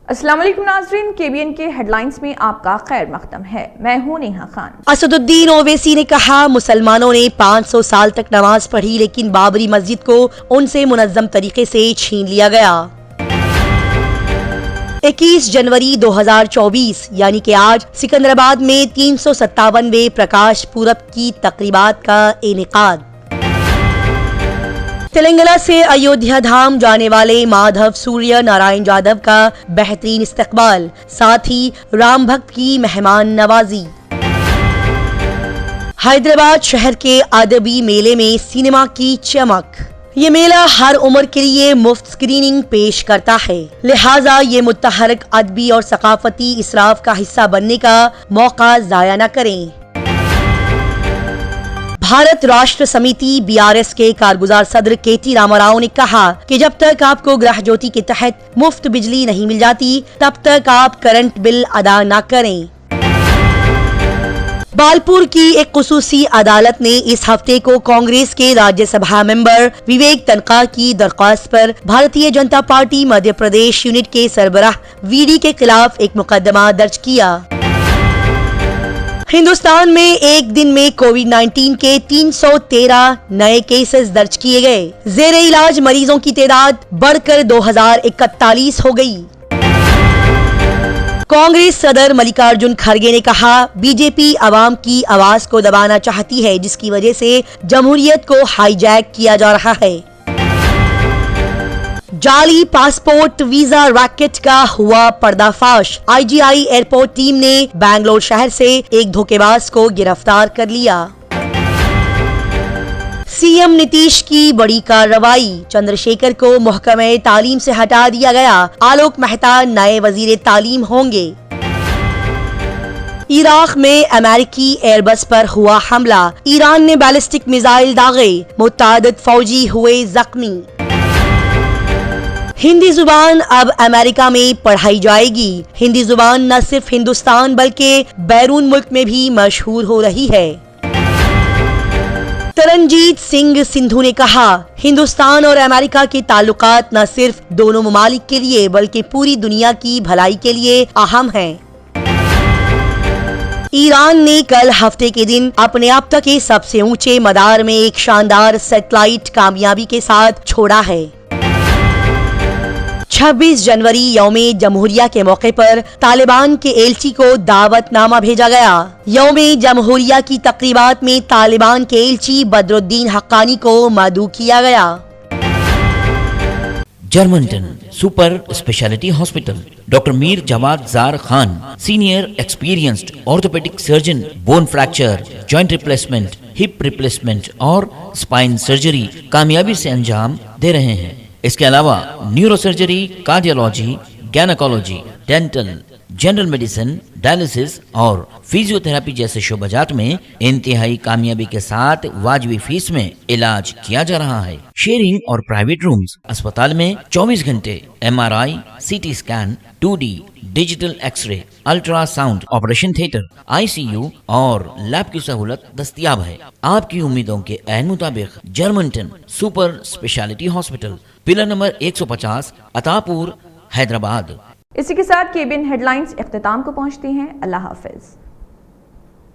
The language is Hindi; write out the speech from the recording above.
अस्सलाम वालेकुम नाज़रीन, केबीएन के हेडलाइंस में आपका खैर मकदम है। मैं हूं नेहा खान। असदुद्दीन ओवैसी ने कहा, मुसलमानों ने 500 साल तक नमाज पढ़ी, लेकिन बाबरी मस्जिद को उनसे मुनज़्ज़म तरीके से छीन लिया गया। 21 जनवरी 2024 यानी कि आज सिकंदराबाद में 357वें प्रकाश पूरब की तकरीबात का इनेकाद। तेलंगाना से अयोध्या धाम जाने वाले माधव सूर्य नारायण यादव का बेहतरीन इस्तकबाल, साथ ही राम भक्त की मेहमान नवाजी। हैदराबाद शहर के अदबी मेले में सिनेमा की चमक। ये मेला हर उम्र के लिए मुफ्त स्क्रीनिंग पेश करता है, लिहाजा ये मुतहरक अदबी और सकाफती इसराफ का हिस्सा बनने का मौका जाया न करें। भारत राष्ट्र समिति BRS के कारगुजार सदर KT रामाराव ने कहा कि जब तक आपको गृह ज्योति के तहत मुफ्त बिजली नहीं मिल जाती, तब तक आप करंट बिल अदा न करें। बालपुर की एक खुसूसी अदालत ने इस हफ्ते को कांग्रेस के राज्यसभा मेंबर विवेक तनखा की दरख्वास्त पर भारतीय जनता पार्टी मध्य प्रदेश यूनिट के सरबराह VD के खिलाफ एक मुकदमा दर्ज किया। हिंदुस्तान में एक दिन में कोविड-19 के 313 नए केसेस दर्ज किए गए। जेरे इलाज मरीजों की तादाद बढ़कर 2041 हो गई। कांग्रेस सदर मल्लिकार्जुन खड़गे ने कहा, बीजेपी आवाम की आवाज को दबाना चाहती है, जिसकी वजह से जमहूरियत को हाईजैक किया जा रहा है। जाली पासपोर्ट वीजा रैकेट का हुआ पर्दाफाश। IGI एयरपोर्ट टीम ने बेंगलोर शहर से एक धोखेबाज को गिरफ्तार कर लिया। CM नीतीश की बड़ी कार्रवाई, चंद्रशेखर को महकमे तालीम से हटा दिया गया। आलोक मेहता नए वजीर तालीम होंगे। इराक में अमेरिकी एयरबस पर हुआ हमला, ईरान ने बैलिस्टिक मिसाइल दागे, मुतादिद फौजी हुए जख्मी। हिंदी जुबान अब अमेरिका में पढ़ाई जाएगी। हिंदी जुबान न सिर्फ हिंदुस्तान बल्कि बैरून मुल्क में भी मशहूर हो रही है। तरनजीत सिंह सिंधु ने कहा, हिंदुस्तान और अमेरिका के ताल्लुकात न सिर्फ दोनों ममालिक के लिए बल्कि पूरी दुनिया की भलाई के लिए अहम हैं। ईरान ने कल हफ्ते के दिन अपने अब तक के सबसे ऊंचे मदार में एक शानदार सैटेलाइट कामयाबी के साथ छोड़ा है। 26 जनवरी यौमे जमहूरिया के मौके पर तालिबान के एलची को दावतनामा भेजा गया। यौमे जमहूरिया की तकरीबात में तालिबान के एलची बदरुद्दीन हक्कानी को मदऊ किया गया। Germanten super speciality hospital, doctor Mir Jawad Zar Khan, senior experienced orthopaedic surgeon, bone fracture, joint replacement, hip replacement और स्पाइन सर्जरी कामयाबी से अंजाम दे रहे हैं। इसके अलावा neurosurgery, cardiology, gynaecology, dental, general medicine, dialysis और फिजियोथेरेपी जैसे शोबाजात में इंतहाई कामयाबी के साथ वाजिबी फीस में इलाज किया जा रहा है। शेयरिंग और प्राइवेट रूम्स, अस्पताल में 24 घंटे MRI, CT scan, 2D digital x-ray, ultrasound, operation theatre, ICU और लैब की सहूलत दस्तयाब है। आपकी उम्मीदों के ऐन मुताबिक Germanten super speciality hospital, pillar number 150, Attapur, Hyderabad. इसी के साथ केबीएन हेडलाइंस इख्तिताम को पहुंचती हैं। अल्लाह हाफिज।